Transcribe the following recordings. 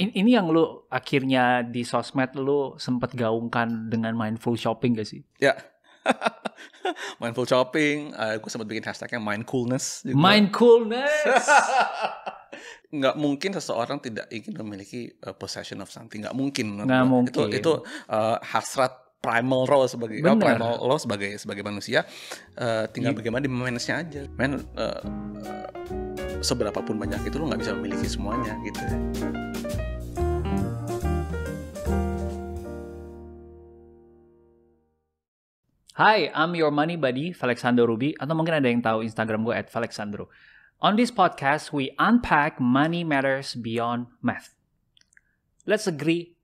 Ini yang lu akhirnya di sosmed lu sempat gaungkan dengan mindful shopping gak sih? Ya. Mindful shopping, gue sempat bikin hashtagnya mindcoolness juga. Mindcoolness. Nggak mungkin seseorang tidak ingin memiliki possession of something. Nggak mungkin. Nggak mungkin. Itu hasrat primal law sebagai manusia. Tinggal bagaimana di-manage-nya aja. Seberapa pun banyak itu lo nggak bisa memiliki semuanya gitu. Hi, I'm your money buddy, Felixandro Ruby, atau mungkin ada yang tahu Instagram gue @Felixandro. On this podcast, we unpack money matters beyond math. Let's agree,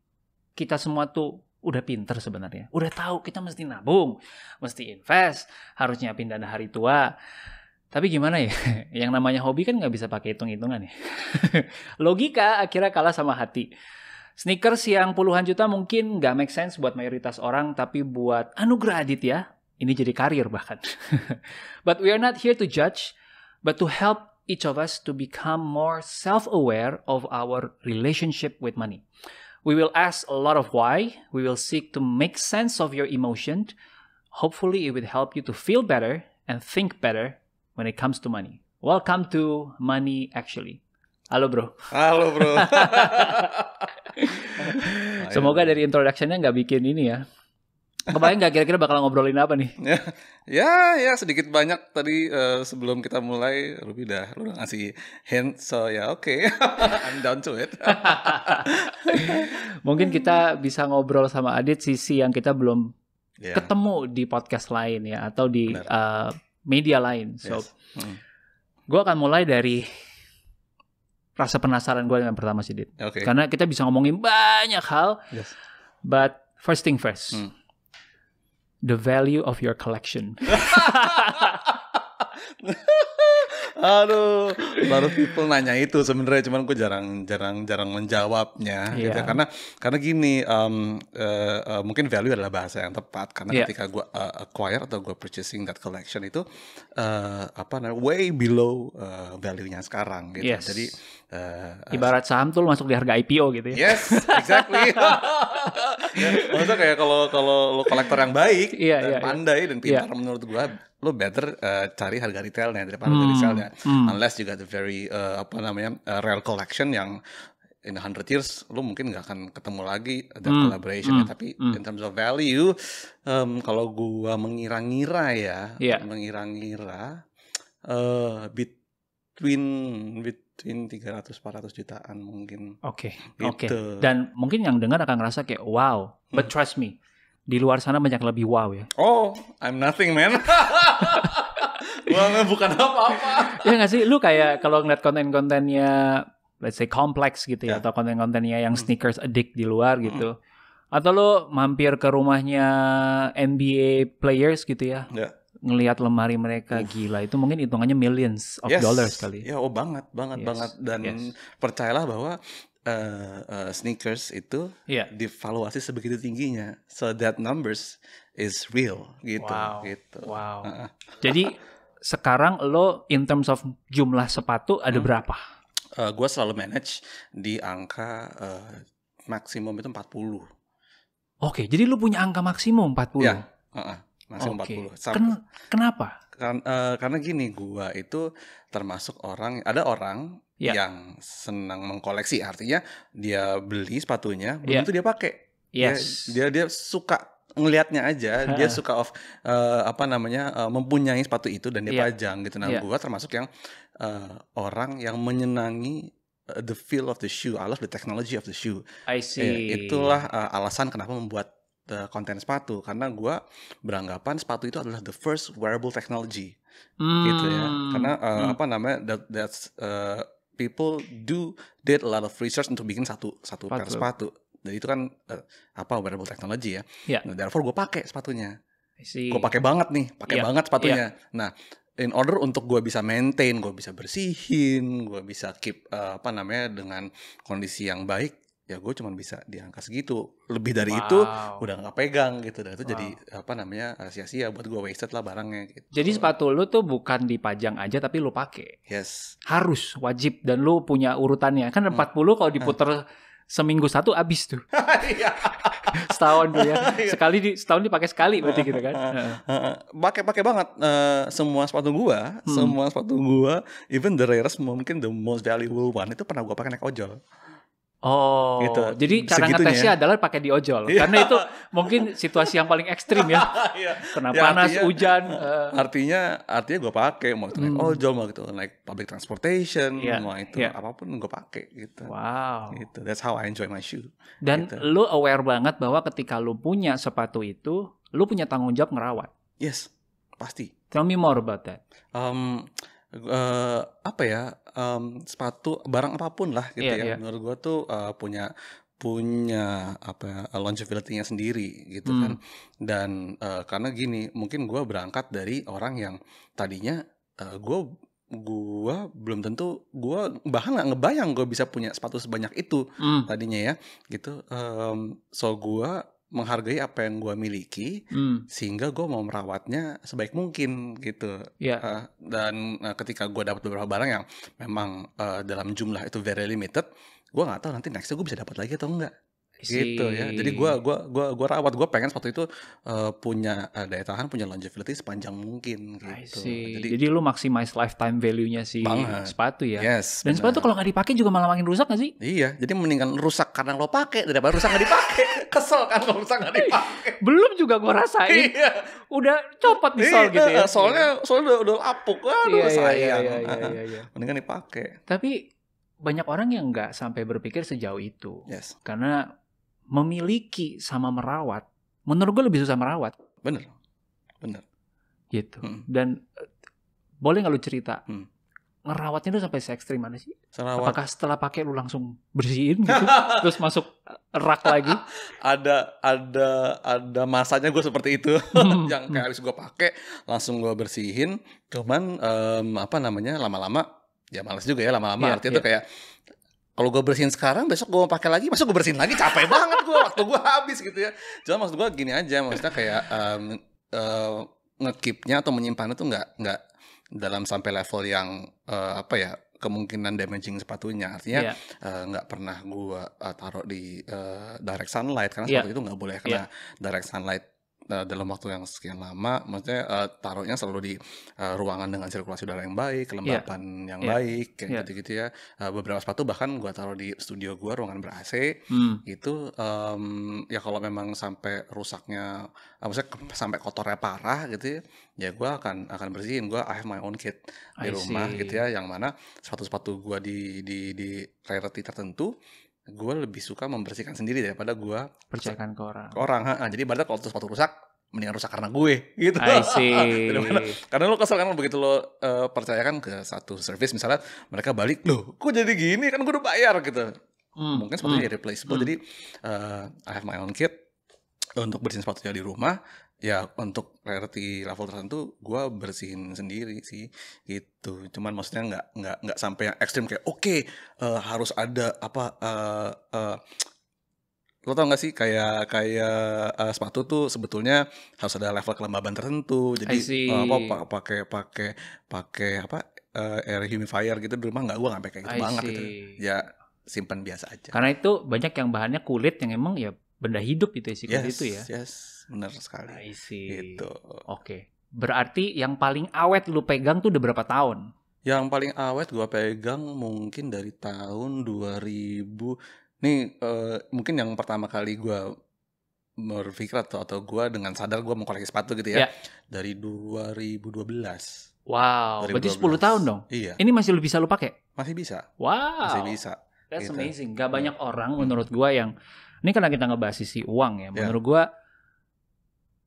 kita semua tuh udah pinter sebenarnya. Udah tahu kita mesti nabung, mesti invest, harus nyiapin dana hari tua. Tapi gimana ya, yang namanya hobi kan nggak bisa pakai hitung-hitungan ya. Logika akhirnya kalah sama hati. Sneakers yang puluhan juta mungkin nggak make sense buat mayoritas orang, tapi buat Anugrah Aditya, ini jadi karir bahkan. But we are not here to judge, but to help each of us to become more self-aware of our relationship with money. We will ask a lot of why, we will seek to make sense of your emotion. Hopefully it will help you to feel better and think better when it comes to money. Welcome to Money Actually. Halo bro. Halo bro. Semoga dari introduction-nya nggak bikin ini ya. Kebayang nggak kira-kira bakal ngobrolin apa nih? Ya sedikit banyak tadi sebelum kita mulai lu udah ngasih hint, so ya oke. I'm down to it. Mungkin kita bisa ngobrol sama Adit sisi yang kita belum ketemu di podcast lain ya, atau di media lain. So, gue akan mulai dari rasa penasaran gue yang pertama sih, Dit. Okay. Karena kita bisa ngomongin banyak hal. Yes. But first thing first. The value of your collection. Aduh, baru people nanya itu sebenarnya, cuman gue jarang menjawabnya gitu. Karena gini, mungkin value adalah bahasa yang tepat, karena ketika gue acquire atau gue purchasing that collection itu way below value-nya sekarang gitu. Yes. Jadi ibarat saham tuh masuk di harga IPO gitu ya. Yes, exactly. Maksudnya kayak kalau lo kolektor yang baik dan pandai dan pintar, menurut gue lo better cari harga retailnya daripada harga resellnya. Unless you got a very rare collection yang in 100 years lo mungkin nggak akan ketemu lagi that collaboration. Tapi in terms of value, kalau gue mengira-ngira between 300-400 jutaan mungkin. Oke. Dan mungkin yang dengar akan ngerasa kayak wow, but trust me, di luar sana banyak lebih wow ya. Oh, I'm nothing man. Gua bukan apa-apa. Ya nggak sih, lu kayak kalau ngeliat konten-kontennya, let's say kompleks gitu ya, atau konten-kontennya yang sneakers addict di luar gitu, atau lu mampir ke rumahnya NBA players gitu ya. Ngelihat lemari mereka, gila, itu mungkin hitungannya millions of dollars kali. Ya, banget. Dan percayalah bahwa sneakers itu divaluasi sebegitu tingginya, so that numbers is real gitu. Wow. Jadi sekarang lo in terms of jumlah sepatu ada berapa? Gue selalu manage di angka maksimum itu 40. Oke, jadi lo punya angka maksimum 40? Ya, maksimum 40. Kenapa? Karena gini, gua itu termasuk ada orang yang senang mengkoleksi, artinya dia beli sepatunya belum tentu dia pakai. Dia suka ngelihatnya aja, dia suka mempunyai sepatu itu dan dia pajang gitu. Nah, gua termasuk yang orang yang menyenangi the feel of the shoe. I love the technology of the shoe. I see. Itulah alasan kenapa membuat konten sepatu, karena gue beranggapan sepatu itu adalah the first wearable technology gitu ya. Karena that's people did a lot of research untuk bikin satu pair sepatu. Jadi itu kan wearable technology ya. Nah, therefore gue pakai sepatunya. Gue pakai banget sepatunya. Nah, in order untuk gue bisa maintain, gue bisa bersihin, gue bisa keep dengan kondisi yang baik, ya gue cuma bisa di angka segitu. Lebih dari itu udah gak pegang gitu. Dan itu jadi sia-sia buat gue, wasted lah barangnya gitu. Jadi sepatu lu tuh bukan dipajang aja tapi lu pakai. Yes. Harus, wajib, dan lu punya urutannya. Kan 40 kalau diputer seminggu satu habis tuh. Iya. Setahun tuh ya. Setahun dipakai sekali berarti gitu kan. Pakai banget semua sepatu gua, even the rarest, mungkin the most valuable one itu pernah gua pakai naik ojol. Oh, Gitu. jadi cara Segitunya. ngetesnya adalah pakai di ojol. Karena itu mungkin situasi yang paling ekstrim ya. Kena Ya, panas, artinya- hujan. Artinya gue pakai mau itu naik ojol, mau itu naik public transportation, Iya, mau itu iya. apapun gue pakai gitu. Wow. Gitu. That's how I enjoy my shoe. Dan gitu. lu aware banget bahwa ketika lu punya sepatu itu, lu punya tanggung jawab ngerawat. Yes, pasti. Tell me more about that. Sepatu barang apapun lah gitu Iya, iya. Menurut gue tuh punya longevity-nya sendiri gitu kan. Dan karena gini, mungkin gue berangkat dari orang yang tadinya gue belum tentu, gue bahkan nggak ngebayang gue bisa punya sepatu sebanyak itu tadinya ya gitu. So gue menghargai apa yang gue miliki, sehingga gue mau merawatnya sebaik mungkin gitu. Iya. Dan ketika gue dapat beberapa barang yang memang dalam jumlah itu very limited, gue nggak tahu nanti nextnya gue bisa dapat lagi atau enggak. Gitu ya. Jadi gue rawat, gue pengen sepatu itu punya daya tahan, punya longevity sepanjang mungkin gitu. Jadi lu maximize lifetime value-nya si Banget. sepatu ya. Yes, Dan sepatu kalau nggak dipakai juga malah makin rusak nggak sih? Iya, jadi mendingan rusak karena lo pakai daripada rusak nggak dipakai. Kesel kan kalau rusak nggak dipakai. Belum juga gua rasain. Iya. Udah copot di sol gitu ya. Soalnya udah lapuk. Aduh, sayang. Iya. Mendingan dipakai. Tapi banyak orang yang nggak sampai berpikir sejauh itu. Yes. Karena memiliki sama merawat, menurut gue lebih susah merawat. Bener. Gitu. Dan boleh nggak lu cerita ngerawatnya tuh sampai se-ekstrim mana sih? Serawat. Apakah setelah pakai lu langsung bersihin gitu, terus masuk rak lagi? Ada masanya gue seperti itu. Yang kayak habis gue pakai langsung gue bersihin. Cuman lama-lama ya malas juga ya lama-lama. Artinya tuh kayak kalau gue bersihin sekarang, besok gue pakai lagi, masa gue bersihin lagi, capek banget gue, waktu gue habis gitu ya. Cuma maksud gue gini aja, maksudnya kayak nge-keep-nya atau menyimpannya tuh nggak dalam sampai level yang kemungkinan damaging sepatunya. Artinya nggak pernah gue taruh di direct sunlight, karena sepatu itu nggak boleh kena direct sunlight dalam waktu yang sekian lama. Maksudnya taruhnya selalu di ruangan dengan sirkulasi udara yang baik, kelembapan yang baik, kayak gitu-gitu ya. Beberapa sepatu bahkan gue taruh di studio gue, ruangan ber-AC gitu. Ya kalau memang sampai rusaknya, maksudnya sampai kotornya parah gitu ya gue akan bersihin. Gue I have my own kit di rumah gitu ya, yang mana sepatu-sepatu gue di rarity tertentu gue lebih suka membersihkan sendiri daripada gue percayakan ke orang. Jadi ibaratnya kalau sepatu rusak, mendingan rusak karena gue gitu. I see. Karena lo kesel kan begitu lo percayakan ke satu service, misalnya mereka balik, loh kok jadi gini, kan gue udah bayar gitu. Mungkin sepatunya irreplaceable. Jadi I have my own kit untuk bersihin sepatunya di rumah. Ya untuk rarity level tertentu gue bersihin sendiri sih gitu. Cuman maksudnya nggak sampai yang ekstrim kayak harus ada lo tau gak sih kayak sepatu tuh sebetulnya harus ada level kelembaban tertentu. Jadi pakai air humidifier gitu di rumah, gue nggak pakai gitu banget gitu. Ya simpan biasa aja. Karena itu banyak yang bahannya kulit yang emang ya benda hidup itu ya, itu ya. Yes, benar sekali. I see. Gitu. Oke. Berarti yang paling awet lu pegang tuh udah berapa tahun? Yang paling awet gue pegang mungkin dari tahun 2000. Nih mungkin yang pertama kali gue berpikir atau gue dengan sadar gue mau koleksi sepatu gitu ya. Dari 2012. Wow, 2012. Berarti 10 tahun dong? Iya. Ini masih bisa lu pakai? Masih bisa. Wow. Masih bisa. That's gitu. amazing. Gak banyak orang menurut gue yang, ini karena kita ngebahas sisi uang ya, menurut gue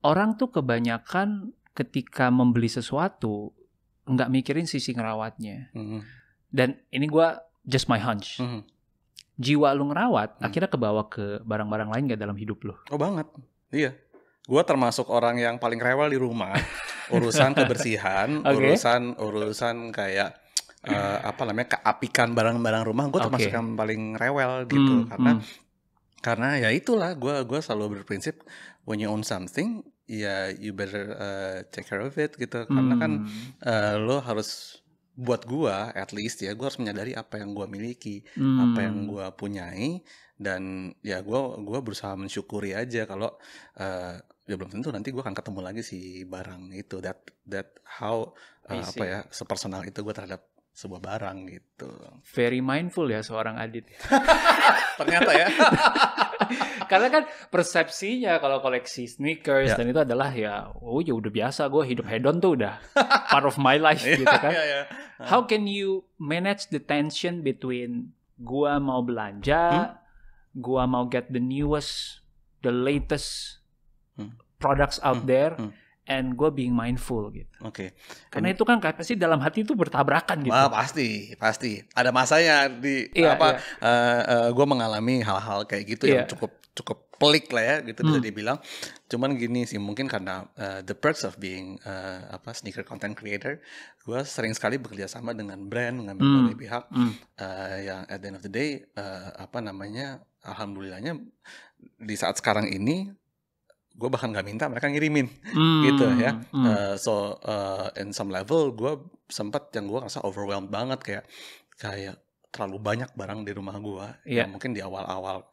orang tuh kebanyakan ketika membeli sesuatu nggak mikirin sisi ngerawatnya. Dan ini gue just my hunch. Jiwa lu ngerawat akhirnya kebawa ke barang-barang lain gak dalam hidup lu? Oh banget. Iya. Gue termasuk orang yang paling rewel di rumah. Urusan kebersihan, urusan kayak keapikan barang-barang rumah. Gue termasuk yang paling rewel gitu. Karena ya itulah, gue selalu berprinsip when you own something, ya you better take care of it gitu. Karena kan lo harus buat gua at least ya, gua harus menyadari apa yang gua miliki, apa yang gua punyai, dan ya gua berusaha mensyukuri aja kalau ya belum tentu nanti gua akan ketemu lagi si barang itu. That how apa ya, sepersonal itu gua terhadap sebuah barang gitu. Very mindful ya seorang Adit. Ternyata ya. Karena kan persepsinya kalau koleksi sneakers dan itu adalah ya udah biasa, gue hidup hedon tuh udah part of my life gitu kan. How can you manage the tension between gue mau belanja, gue mau get the newest, the latest products out there, and gue being mindful gitu. Oke. Karena itu kan pasti dalam hati itu bertabrakan gitu. Pasti. Ada masanya gue mengalami hal-hal kayak gitu yang cukup pelik lah ya gitu bisa dibilang. Cuman gini sih, mungkin karena the perks of being sneaker content creator, gue sering sekali bekerja sama dengan brand, dengan berbagai pihak yang at the end of the day alhamdulillahnya di saat sekarang ini gue bahkan gak minta, mereka ngirimin gitu ya. So in some level gue sempat yang gue ngerasa overwhelmed banget, kayak terlalu banyak barang di rumah gue. Ya mungkin di awal-awal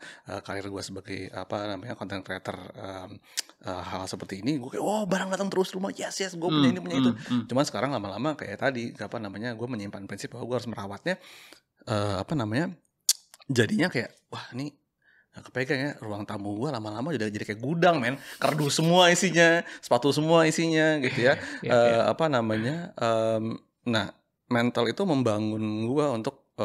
karir gue sebagai content creator, hal seperti ini gue kayak barang datang terus rumah, yes gue punya ini punya itu. Cuman sekarang lama-lama kayak tadi gue menyimpan prinsip bahwa gue harus merawatnya, jadinya kayak wah ini kepegang ya, ruang tamu gue lama-lama jadi kayak gudang men, kardus semua isinya, sepatu semua isinya gitu ya. Nah mental itu membangun gue untuk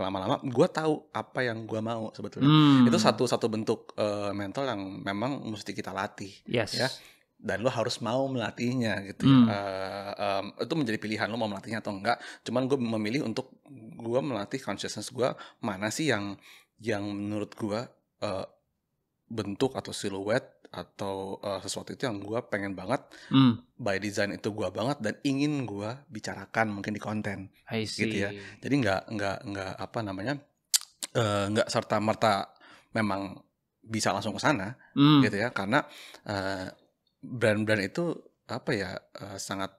lama-lama gue tahu apa yang gue mau sebetulnya. Itu satu bentuk mental yang memang mesti kita latih ya, dan lo harus mau melatihnya gitu ya. Itu menjadi pilihan lo mau melatihnya atau enggak. Cuman gue memilih untuk gue melatih consciousness gue, mana sih yang menurut gue bentuk atau siluet atau sesuatu itu yang gue pengen banget, by design itu gue banget dan ingin gue bicarakan mungkin di konten gitu ya. Jadi nggak serta-merta memang bisa langsung ke sana gitu ya, karena brand-brand itu sangat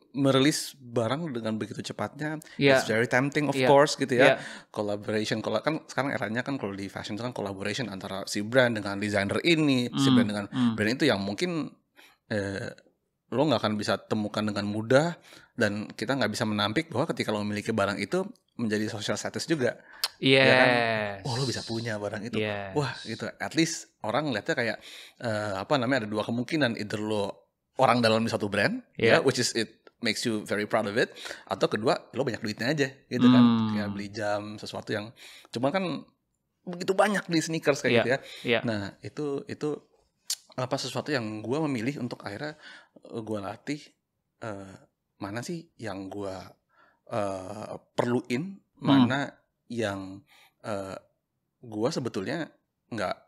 merilis barang dengan begitu cepatnya. It's very tempting of course gitu ya. Collaboration, kan sekarang eranya kan kalau di fashion itu kan collaboration antara si brand dengan designer ini, si brand dengan brand itu, yang mungkin lo nggak akan bisa temukan dengan mudah, dan kita nggak bisa menampik bahwa ketika lo memiliki barang itu menjadi social status juga. Ya kan? Lo bisa punya barang itu. Wah gitu. At least orang ngeliatnya kayak ada dua kemungkinan, either lo orang dalam di satu brand, which is it makes you very proud of it, atau kedua lo banyak duitnya aja gitu kan, kayak beli jam, sesuatu yang cuman kan begitu banyak di sneakers kayak gitu ya. Nah itu sesuatu yang gue memilih untuk akhirnya gue latih, mana sih yang gue perluin, mana yang gue sebetulnya nggak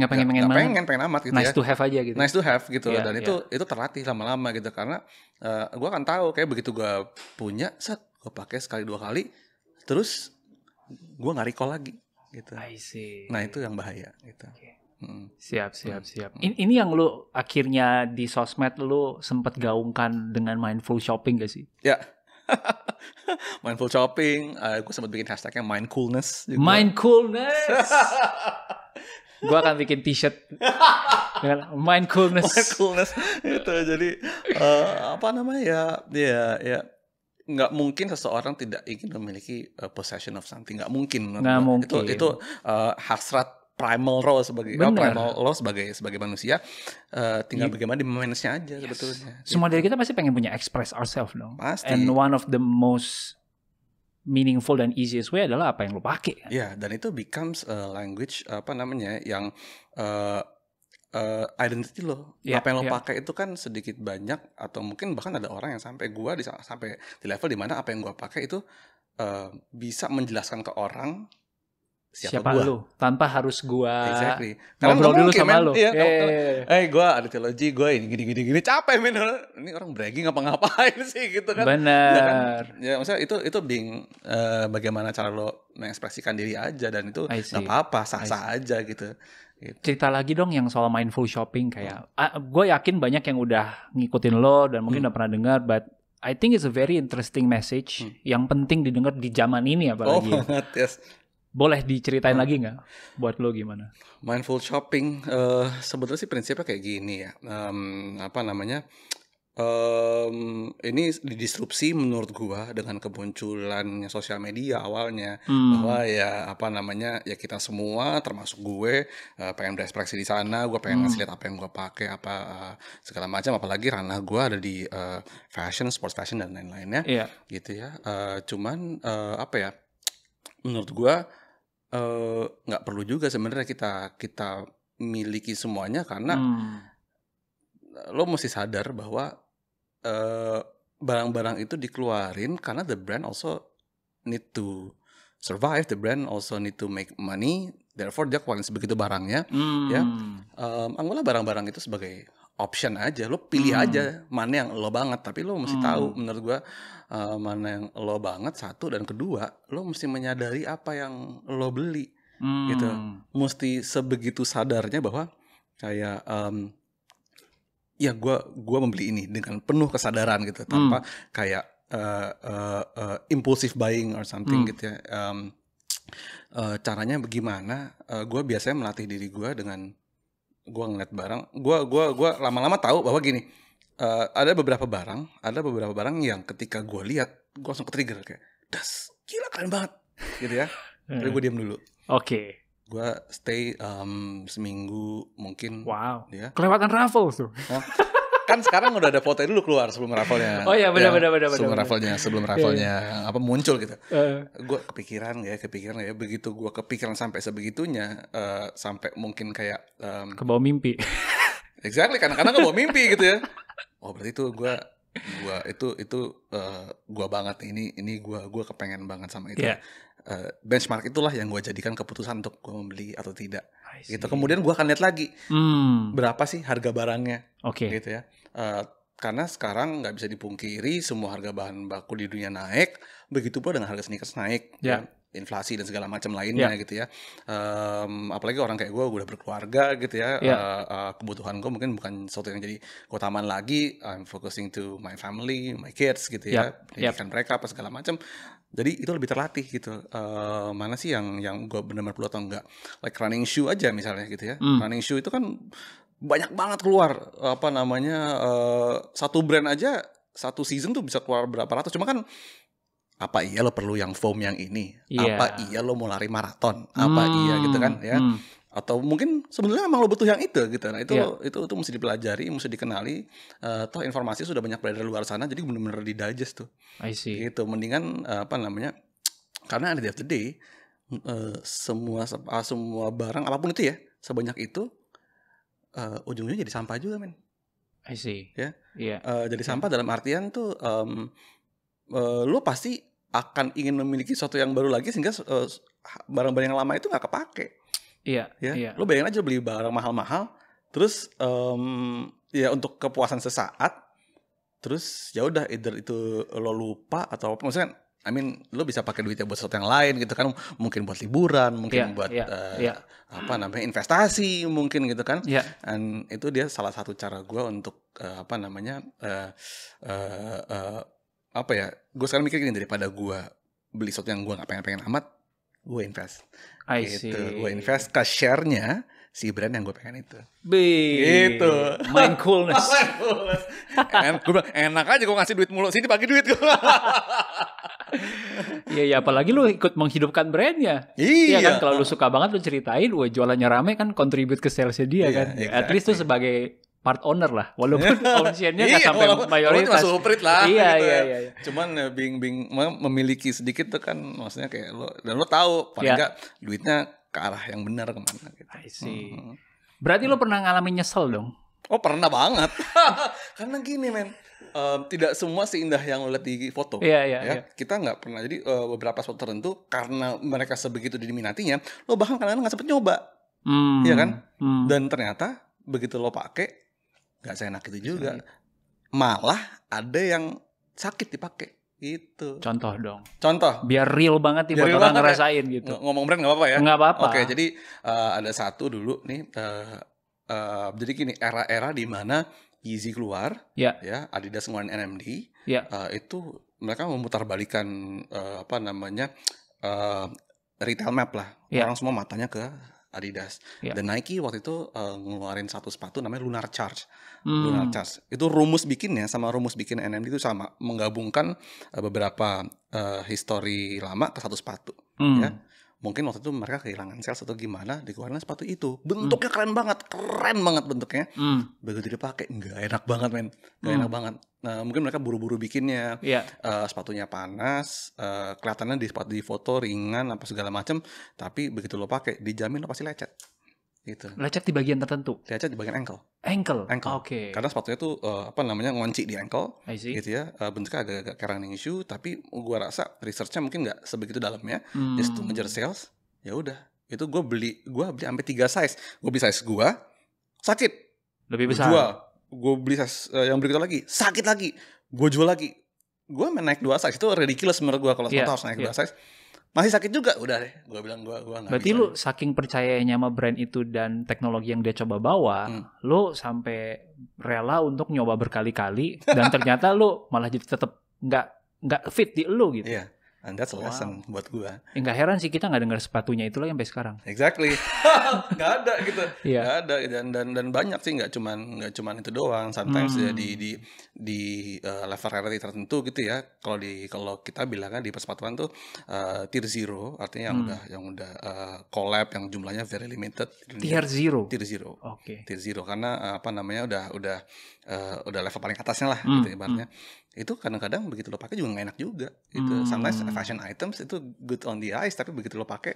pengen amat gitu, nice to have aja gitu. Nice to have gitu. Dan itu terlatih lama-lama gitu, karena gue akan tahu kayak begitu gue punya, gue pakai sekali dua kali, terus gue nggak recall lagi gitu. Nah itu yang bahaya gitu. Siap. Ini yang lu akhirnya di sosmed lu sempat gaungkan dengan mindful shopping gak sih? Ya. Mindful shopping, gue sempat bikin hashtagnya mindcoolness juga. Mindcoolness. Gue akan bikin t-shirt dengan mindfulness. Itu jadi ya nggak mungkin seseorang tidak ingin memiliki possession of something, nggak mungkin. Itu hasrat primal law sebagai manusia, tinggal bagaimana di-manage-nya aja sebetulnya. Semua dari kita pasti pengen punya express ourselves dong. Pasti. And one of the most meaningful dan easiest way adalah apa yang lo pakai. Dan itu becomes language yang identity lo. Apa yang lo pakai itu kan sedikit banyak, atau mungkin bahkan ada orang yang sampai di level dimana apa yang gua pakai itu bisa menjelaskan ke orang siapa lu, tanpa harus gua ngobrol dulu sama lu. Gua ada teologi, gua ini gini capek men. Ini orang bragging ngapain sih gitu kan. Benar. Ya maksudnya itu being bagaimana cara lo mengekspresikan diri aja, dan itu enggak apa-apa, sah-sah aja gitu. Cerita lagi dong yang soal mindful shopping, kayak gue yakin banyak yang udah ngikutin lo dan mungkin udah pernah dengar, but I think it's a very interesting message yang penting didengar di zaman ini apalagi. Oh banget, yes. Boleh diceritain lagi nggak? Buat lo gimana? Mindful shopping, sebetulnya sih prinsipnya kayak gini ya. Apa namanya? Ini didisrupsi menurut gua dengan kemunculannya sosial media awalnya, bahwa ya apa namanya, ya kita semua termasuk gue pengen berekspresi di sana, gue pengen ngasih lihat apa yang gue pakai, apa segala macam, apalagi ranah gue ada di fashion, sports fashion dan lain-lainnya, gitu ya. Cuman apa ya, menurut gua nggak perlu juga sebenarnya kita miliki semuanya, karena lo mesti sadar bahwa barang-barang itu dikeluarin karena the brand also need to survive, the brand also need to make money, therefore dia keluarin sebegitu barangnya, ya. Anggaplah barang-barang itu sebagai option aja, lo pilih aja mana yang lo banget, tapi lo mesti tahu menurut gua mana yang lo banget, satu, dan kedua lo mesti menyadari apa yang lo beli, gitu. Mesti sebegitu sadarnya bahwa kayak ya gue membeli ini dengan penuh kesadaran gitu, tanpa kayak impulsive buying or something gitu ya. Caranya bagaimana? Gue biasanya melatih diri gue dengan gue ngeliat barang, gue lama-lama tahu bahwa gini, ada beberapa barang yang ketika gue lihat gue langsung ke-trigger kayak, das, gila keren banget, gitu ya. Tapi gue diam dulu. Oke. Gue stay seminggu mungkin. Wow. Ya. Kelewatan raffles tuh. Kan sekarang udah ada foto dulu keluar sebelum raffle-nya. Oh iya, benar. Sebelum raffle-nya apa muncul gitu. Gue kepikiran ya begitu gue kepikiran sampai sebegitunya, sampai mungkin kayak kebawa mimpi. Exactly, karena gue bawa mimpi gitu ya. Oh berarti itu gue gue banget, ini gue kepengen banget sama itu. Benchmark itulah yang gue jadikan keputusan untuk gue membeli atau tidak. Gitu. Kemudian gue akan lihat lagi berapa sih harga barangnya, gitu ya. Karena sekarang nggak bisa dipungkiri semua harga bahan baku di dunia naik, begitu pula dengan harga sneakers naik, ya. Inflasi dan segala macam lainnya gitu ya. Apalagi orang kayak gue udah berkeluarga gitu ya. Kebutuhan gue mungkin bukan sesuatu yang jadi keutamaan lagi. I'm focusing to my family, my kids gitu ya. Pendidikan mereka apa segala macam. Jadi itu lebih terlatih gitu. Mana sih yang gue benar-benar perlu atau enggak. Like running shoe aja misalnya gitu ya. Running shoe itu kan banyak banget keluar. Apa namanya, satu brand aja satu season tuh bisa keluar berapa ratus. Cuma kan apa iya lo perlu yang foam yang ini? Apa iya lo mau lari maraton? Apa iya gitu kan ya? Atau mungkin sebenarnya emang lo butuh yang itu gitu. Nah itu mesti dipelajari, mesti dikenali. Toh informasi sudah banyak beredar luar sana, jadi benar-benar di-digest tuh. I see. Gitu. Mendingan apa namanya? Karena at the end of the day, semua barang apapun itu ya, sebanyak itu ujung-ujungnya jadi sampah juga, men. I see. Ya. Jadi sampah dalam artian tuh lo pasti akan ingin memiliki sesuatu yang baru lagi, sehingga barang-barang yang lama itu nggak kepake. Iya. Lo bayangin aja beli barang mahal-mahal, terus ya untuk kepuasan sesaat, terus ya udah either itu lo lupa atau apa, maksudnya lo bisa pakai duitnya buat sesuatu yang lain gitu kan, mungkin buat liburan, mungkin buat apa namanya, investasi mungkin gitu kan. Dan itu dia salah satu cara gue untuk apa namanya, apa ya, gue sekarang mikir gini, daripada gue beli sesuatu yang gue gak pengen amat, gue invest gitu. Gue invest ke share-nya si brand yang gue pengen itu. Gitu. Mindfulness. Gue bilang, enak aja gue ngasih duit mulu, sini bagi duit gue. Iya, apalagi lu ikut menghidupkan brandnya. Iya kan, kalau lu suka banget lu ceritain, jualannya rame kan, contribute ke salesnya dia kan. Exactly. At least tuh sebagai part owner lah, walaupun ownership-nya nggak sampai mayoritas. Suprit lah. Iya. Cuman being memiliki sedikit tuh kan, maksudnya kayak lo, dan lo tahu paling nggak duitnya ke arah yang benar kemana gitu. I see. Berarti lo pernah ngalamin nyesel dong? Oh pernah banget. Karena gini men, tidak semua seindah yang lo lihat di foto. Iya. Kita nggak pernah. Jadi beberapa spot tertentu karena mereka sebegitu diminatinya, lo bahkan kadang-kadang nggak sempet nyoba. Iya kan? Dan ternyata begitu lo pakai, nggak seenak itu juga. Malah ada yang sakit dipakai gitu. Contoh dong. Biar real banget buat orang ngerasain ya. Gitu. Ngomong brand nggak apa-apa ya? Nggak apa-apa. Oke, jadi ada satu dulu nih. Jadi gini, era-era di mana Yeezy keluar, Ya. ya Adidas ngeluarin NMD, Ya. itu mereka memutarbalikan retail map lah. Ya. Orang semua matanya ke Adidas. Ya. Dan Nike waktu itu ngeluarin satu sepatu namanya Lunar Charge. Hmm. Lunar Charge. Itu rumus bikinnya sama rumus bikin NMD itu sama, menggabungkan beberapa histori lama ke satu sepatu, ya. Mungkin waktu itu mereka kehilangan sales atau gimana, dikeluarin sepatu itu. Bentuknya keren banget bentuknya. Begitu dipakai, nggak enak banget men, nggak enak banget. Nah mungkin mereka buru-buru bikinnya, Ya. sepatunya panas, kelihatannya di foto ringan apa segala macam, tapi begitu lo pakai, dijamin lo pasti lecet. Gitu. Lecet di bagian tertentu. Lecet di bagian ankle. Ankle. Oke. Karena sepatunya tuh ngunci di ankle, I see. gitu ya. Bentuknya agak-agak kayak running shoe, tapi gua rasa researchnya mungkin nggak sebegitu dalamnya. Just to ngejar sales, ya udah. Itu gua beli sampai 3 size. Gua beli size gua sakit, Lebih besar. Jual. Gua beli size yang berikutnya lagi sakit lagi, gua jual lagi. Gua naik 2 size itu ridiculous menurut gua kalau sepatu harus naik 2 size. Masih sakit juga, udah deh. Gua bilang gua nggak. Berarti lu saking percayanya sama brand itu dan teknologi yang dia coba bawa, lu sampai rela untuk nyoba berkali-kali dan ternyata lu malah jadi tetap nggak fit di lu gitu. Iya. And that's a lesson buat gua. Nggak heran sih kita nggak dengar sepatunya itu lagi sampai sekarang. Exactly. Nggak ada gitu. Iya. Nggak ada dan banyak sih, nggak cuman itu doang. Sometimes ya di level rarity tertentu gitu ya. Kalau kita bilangnya di persepatuan tuh tier zero, artinya yang udah collab yang jumlahnya very limited. Tier zero. Oke. Tier zero karena udah level paling atasnya lah gitu ibaratnya. Itu kadang-kadang begitu lo pakai juga nggak enak juga gitu. Sometimes fashion items itu good on the eyes, tapi begitu lo pakai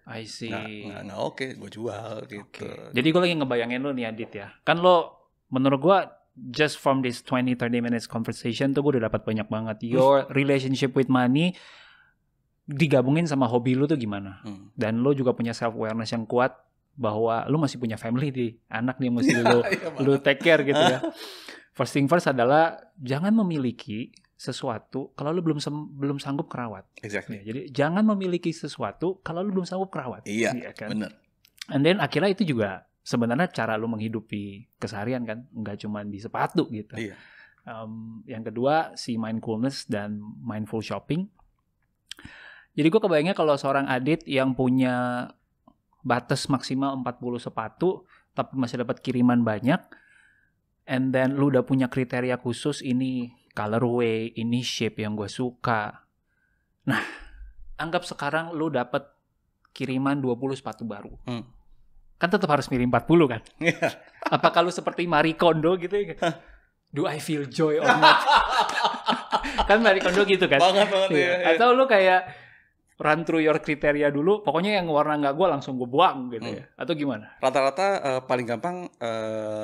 I see. nggak oke, gue jual gitu. Okay. Jadi gue lagi ngebayangin lo nih Adit ya. Kan lo menurut gue just from this 20-30 minutes conversation tuh gue udah dapat banyak banget. Your relationship with money digabungin sama hobi lo tuh gimana. Dan lo juga punya self awareness yang kuat bahwa lo masih punya family di anak nih mesti lo take care gitu ya. First thing first adalah jangan memiliki sesuatu kalau lu belum sanggup kerawat. Exactly. Ya, jadi jangan memiliki sesuatu kalau lu belum sanggup kerawat. Iya, kan? benar. And then akhirnya itu juga sebenarnya cara lu menghidupi keseharian kan, nggak cuma di sepatu gitu. Iya. Yang kedua si mindfulness dan mindful shopping. Jadi gue kebayangnya kalau seorang Adit yang punya batas maksimal 40 sepatu tapi masih dapat kiriman banyak. And then lu udah punya kriteria khusus, ini colorway, ini shape yang gue suka. Nah, anggap sekarang lu dapat kiriman 20 sepatu baru. Kan tetap harus milih 40 kan? Apakah lu seperti Marie Kondo gitu ya? Do I feel joy or not? Kan Marie Kondo gitu kan? Banget ya. Atau lu kayak run through your kriteria dulu, pokoknya yang warna nggak gue langsung gue buang gitu ya? Atau gimana? Rata-rata paling gampang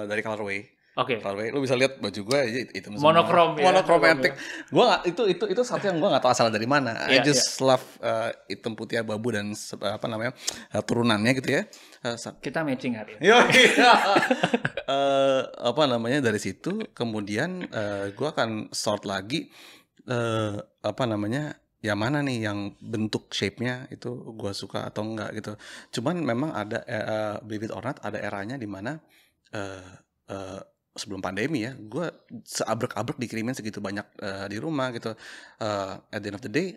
dari colorway. Oke. Colorway, lu bisa lihat baju gue aja itu monokrom ya. Monochromatic. Gua itu satu yang gue nggak tahu asal dari mana. I just love hitam putih abu-abu dan turunannya gitu ya. Kita matching hari ini. Dari situ kemudian gue akan sort lagi yang mana nih yang bentuk shape-nya itu gue suka atau enggak gitu. Cuman memang ada believe it or not, ada eranya di mana sebelum pandemi ya, gue seabrek-abrek dikirimin segitu banyak di rumah gitu. At the end of the day,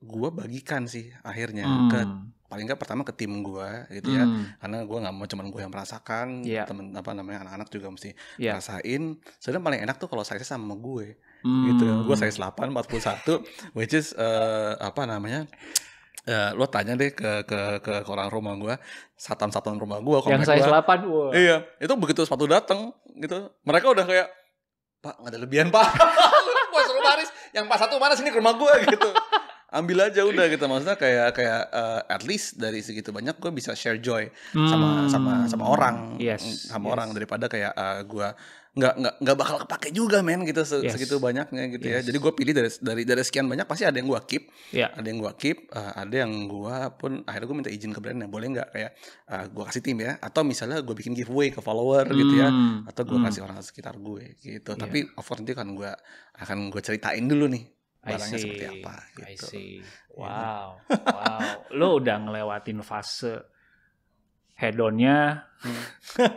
gue bagikan sih akhirnya ke paling nggak pertama ke tim gue gitu ya, karena gue nggak mau cuman gue yang merasakan, temen anak-anak juga mesti rasain. Sebenarnya paling enak tuh kalau size sama gue gitu. Gue size 8 41, which is lo tanya deh ke orang rumah gue, satpam rumah gue, yang size 8, wow. Iya, itu begitu sepatu dateng gitu, mereka udah kayak, Pak nggak ada lebihan Pak, gue suruh baris, yang pas satu mana sini ke rumah gue gitu, ambil aja udah gitu. Maksudnya kayak at least dari segitu banyak gue bisa share joy sama orang, orang daripada kayak gue nggak bakal kepake juga men gitu segitu banyaknya gitu ya. Jadi gue pilih dari sekian banyak, pasti ada yang gue keep, ada yang gue pun akhirnya gue minta izin ke brandnya, boleh nggak kayak gue kasih tim ya, atau misalnya gue bikin giveaway ke follower gitu ya, atau gue kasih orang sekitar gue gitu. Tapi of course nanti kan gue akan ceritain dulu nih barangnya seperti apa gitu. Wow. Lo udah ngelewatin fase hedonnya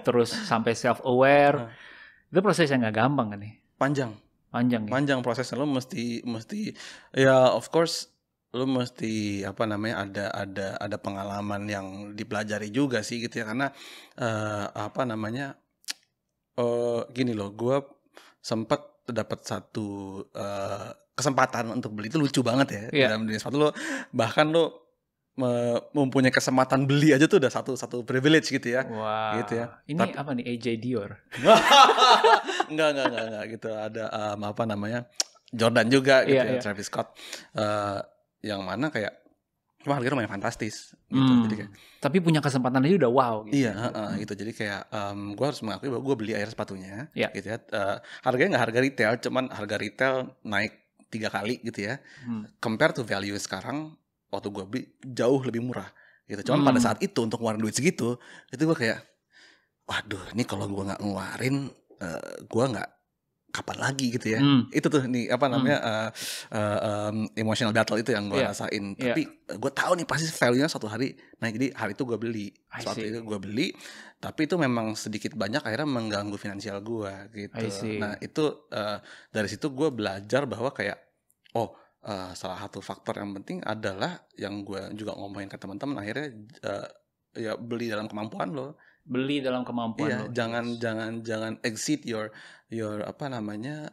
terus sampai self aware. Itu proses yang nggak gampang kan nih? Panjang Panjang ya? Panjang prosesnya, lo mesti ya of course lo mesti apa namanya ada pengalaman yang dipelajari juga sih gitu ya, karena apa namanya gini loh, gue sempat dapat satu kesempatan untuk beli, itu lucu banget ya. Iya. Dalam dunia sepatu lo bahkan lo mempunyai kesempatan beli aja tuh udah satu privilege gitu ya. Wah. Gitu ya. Ini apa nih, AJ Dior? Enggak gitu. Ada apa namanya, Jordan juga gitu Iya, ya, iya. Travis Scott, yang mana kayak cuma harganya lumayan fantastis gitu. Jadi kayak Tapi punya kesempatan aja udah wow gitu. iya, gitu. Jadi kayak gue harus mengakui bahwa gue beli akhirnya sepatunya, Iya. gitu ya. Harganya nggak harga retail, cuman harga retail naik 3 kali gitu ya. Compare to value sekarang, waktu gue beli jauh lebih murah gitu. Cuman pada saat itu untuk ngeluarin duit segitu, itu gue kayak, waduh, ini kalau gue nggak ngeluarin, gue nggak kapan lagi gitu ya. Itu tuh nih apa namanya emotional battle itu yang gue Iya. rasain. Iya. Tapi gue tahu nih pasti value-nya suatu hari naik. Jadi hari itu gue beli I suatu see. itu gue beli, tapi itu memang sedikit banyak akhirnya mengganggu finansial gue gitu. I see. Nah itu dari situ gue belajar bahwa kayak salah satu faktor yang penting adalah yang gue juga ngomongin ke teman-teman akhirnya, ya beli dalam kemampuan lo. Beli dalam kemampuan Iya, lo. jangan exceed your apa namanya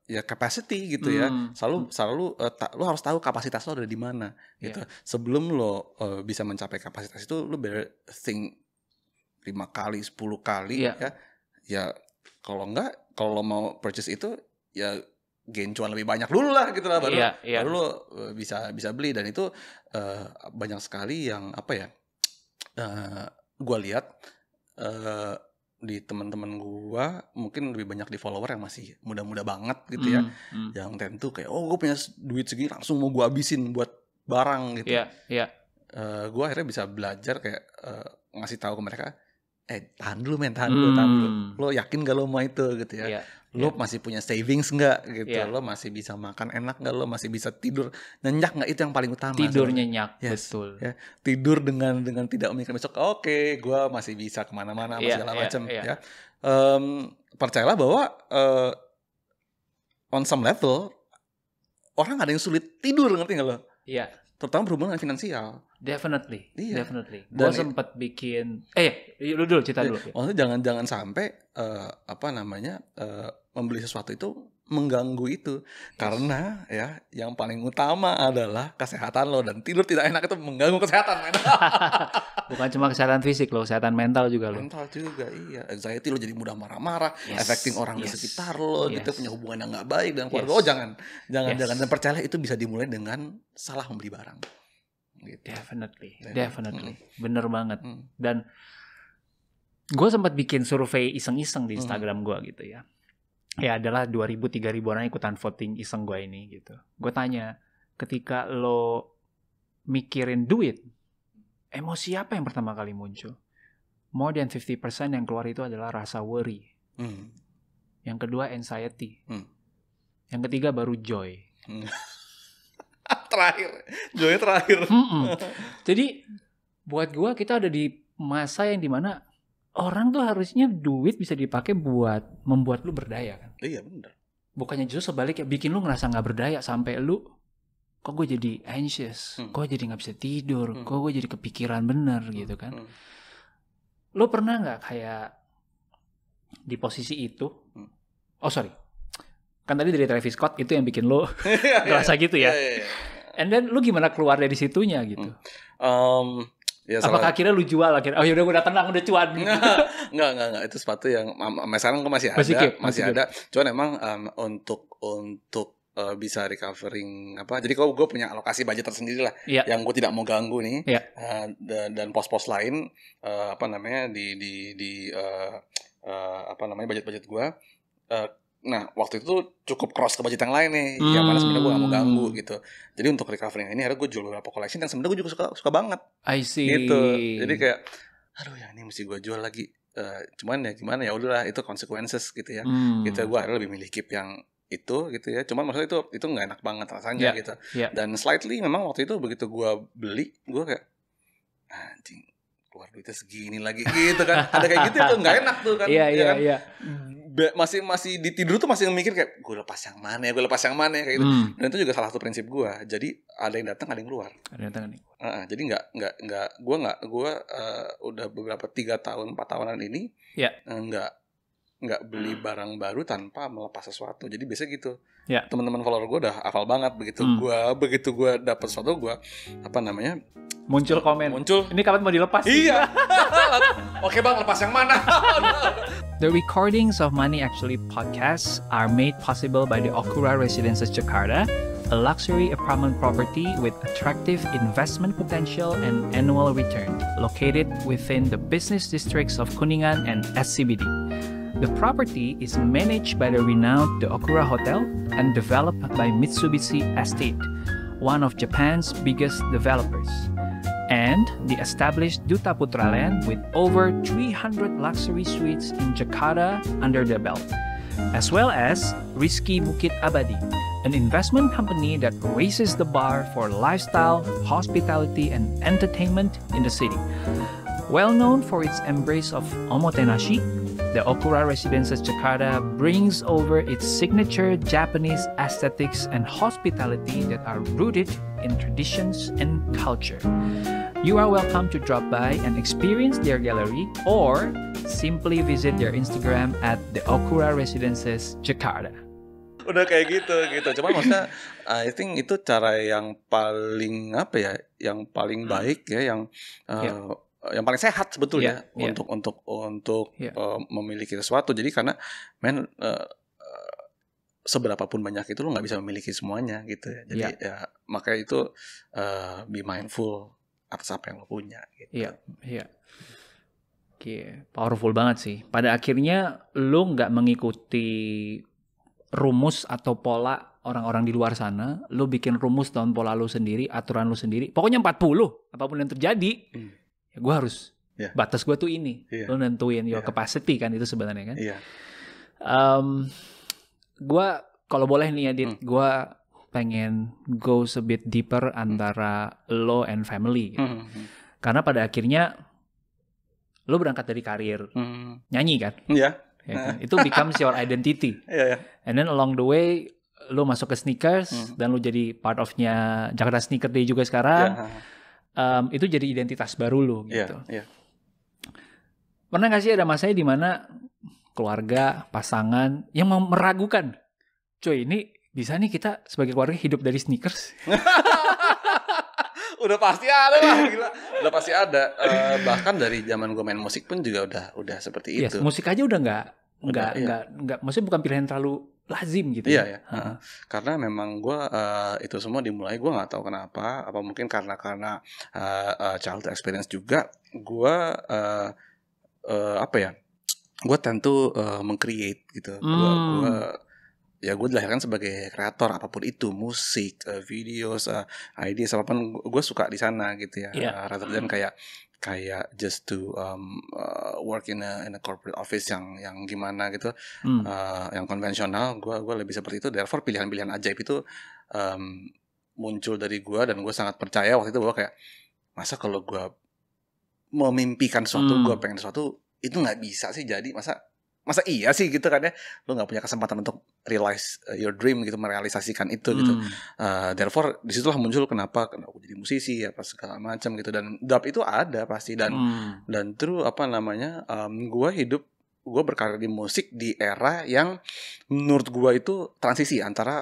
ya capacity gitu ya. Selalu lo harus tahu kapasitas lo ada di mana gitu. Sebelum lo bisa mencapai kapasitas itu, lo better think 5 kali 10 kali Iya. ya. Ya kalau lo mau purchase itu ya gain cuan lebih banyak dulu lah gitu lah, baru Iya. lo bisa beli. Dan itu banyak sekali yang apa ya, gue lihat di teman-teman gue mungkin lebih banyak di follower yang masih muda-muda banget gitu ya, yang tentu kayak gue punya duit segini langsung mau gue habisin buat barang gitu. Iya. Gue akhirnya bisa belajar kayak ngasih tahu ke mereka, tahan dulu tahan dulu. Lo yakin gak lo mau itu gitu ya? Iya. Lo masih punya savings nggak gitu? Iya. Lo masih bisa makan enak nggak? Lo masih bisa tidur nyenyak nggak? Itu yang paling utama. Tidur sebenarnya. nyenyak, Yes. betul. Ya, tidur dengan tidak memikirkan besok. Oke, gue masih bisa kemana-mana, segala macam. Ya, percayalah bahwa on some level orang ada yang sulit tidur, ngerti nggak lo? Iya. Terutama berhubungan dengan finansial. Definitely. Iya. Gue sempat bikin. Lu dulu cerita dulu. Maksudnya jangan sampai apa namanya membeli sesuatu itu mengganggu itu, karena ya yang paling utama adalah kesehatan lo, dan tidur tidak enak itu mengganggu kesehatan. Bukan cuma kesehatan fisik lo, kesehatan mental juga lo. Mental juga, iya. Anxiety lo jadi mudah marah-marah, affecting orang di sekitar lo, gitu, punya hubungan yang nggak baik dengan keluarga. Jangan. Dan percayalah itu bisa dimulai dengan salah membeli barang. Gitu. Definitely. Bener banget. Dan gue sempat bikin survei iseng-iseng di Instagram gue gitu ya. Ya adalah 2.000-3.000 orang ikutan voting iseng gue ini gitu. Gue tanya, ketika lo mikirin duit, emosi apa yang pertama kali muncul? More than 50% yang keluar itu adalah rasa worry. Yang kedua anxiety. Yang ketiga baru joy. Joy terakhir. Jadi buat gue kita ada di masa yang dimana orang tuh harusnya duit bisa dipakai buat membuat lu berdaya kan. Iya benar. Bukannya justru sebaliknya bikin lu ngerasa gak berdaya sampai lu kok gue jadi anxious, kok jadi gak bisa tidur, kok gue jadi kepikiran bener gitu kan. Lu pernah gak kayak di posisi itu? Oh sorry, kan tadi dari Travis Scott itu yang bikin lu ngerasa gitu ya. And then lu gimana keluar dari situnya gitu? Ya, apakah akhirnya lu jual akhirnya? Oh yaudah udah tenang, udah cuan gitu. Enggak, itu sepatu yang sekarang gue masih ada. Cuman emang untuk bisa recovering apa, jadi kalau gue punya alokasi budget tersendiri lah, yang gue tidak mau ganggu nih, dan pos-pos lain apa namanya di apa namanya budget gue. Nah waktu itu cukup cross ke budget yang lain nih, yang mana sebenarnya gue gak mau ganggu gitu. Jadi untuk recovering ini akhirnya gue jual beberapa collection yang sebenarnya gue juga suka banget. I see. Gitu. Jadi kayak, aduh ya ini mesti gue jual lagi. Cuman ya gimana, ya udahlah itu consequences gitu ya. Gitu gue akhirnya lebih milih keep yang itu gitu ya. Cuman maksudnya itu nggak enak banget rasanya gitu. Dan slightly memang waktu itu begitu gue beli, gue kayak anjing keluar duitnya segini lagi gitu kan. Ada kayak gitu tuh nggak enak tuh kan. Iya. masih di tidur tuh masih mikir kayak gue lepas yang mana ya kayak gitu. Dan itu juga salah satu prinsip gue. Jadi ada yang datang, ada yang keluar. Jadi gue udah beberapa 3 tahun 4 tahunan ini nggak beli barang baru tanpa melepas sesuatu. Jadi biasa gitu. Teman-teman follower gue udah hafal banget begitu gue dapat sesuatu, gue muncul komen. Ini kapan mau dilepas? Iya. Oke bang, lepas yang mana? The recordings of Money Actually podcasts are made possible by the Okura Residences Jakarta, a luxury apartment property with attractive investment potential and annual return, located within the business districts of Kuningan and SCBD. The property is managed by the renowned The Okura Hotel and developed by Mitsubishi Estate, one of Japan's biggest developers, and the established Duta Putra Land with over 300 luxury suites in Jakarta under their belt, as well as Rizky Bukit Abadi, an investment company that raises the bar for lifestyle, hospitality, and entertainment in the city. Well known for its embrace of omotenashi, the Okura Residences Jakarta brings over its signature Japanese aesthetics and hospitality that are rooted in traditions and culture. You are welcome to drop by and experience their gallery or simply visit their Instagram at the Okura Residences Jakarta. Udah kayak gitu. Cuman maksudnya I think itu cara yang paling yang paling baik ya, yang paling sehat sebetulnya untuk memiliki sesuatu. Jadi karena seberapapun banyak itu lo nggak bisa memiliki semuanya gitu ya. Jadi makanya itu be mindful atas apa yang lo punya gitu. Powerful banget sih. Pada akhirnya lo nggak mengikuti rumus atau pola orang-orang di luar sana. Lo bikin rumus dan pola lo sendiri, aturan lo sendiri. Pokoknya 40 apapun yang terjadi. Ya gue harus batas gue tuh ini. Lo nentuin your capacity kan, itu sebenarnya kan. Gue kalau boleh nih Adit, gue pengen go a bit deeper antara lo and family gitu. Karena pada akhirnya lo berangkat dari karir nyanyi kan. Kan? Itu becomes your identity. And then along the way lo masuk ke sneakers dan lo jadi part of-nya Jakarta Sneaker Day juga sekarang. Itu jadi identitas baru lo gitu. Pernah gak sih ada masanya di mana keluarga, pasangan yang meragukan, coy ini bisa nih kita sebagai keluarga hidup dari sneakers? Udah pasti ada lah, gila. Udah pasti ada. Bahkan dari zaman gue main musik pun juga udah seperti itu. Musik aja udah nggak, maksudnya bukan pilihan terlalu lazim gitu. Karena memang gue itu semua dimulai, gue nggak tahu kenapa, apa mungkin karena child experience juga. Gue gue tentu meng-create gitu. Gue dilahirkan sebagai kreator apapun itu, musik, videos, ideas apapun, gue suka di sana gitu ya. Rather than kayak just to work in a corporate office yang gimana gitu, yang konvensional. Gue lebih seperti itu. Therefore pilihan-pilihan ajaib itu muncul dari gue, dan gue sangat percaya waktu itu bahwa kayak masa kalau gue memimpikan sesuatu, gue pengen sesuatu, itu nggak bisa sih jadi, masa iya sih gitu kan ya, lo nggak punya kesempatan untuk realize your dream gitu, merealisasikan itu gitu. Therefore disitulah muncul kenapa aku jadi musisi apa segala macam gitu, dan dap itu ada pasti, dan terus gue berkarir di musik di era yang menurut gue itu transisi antara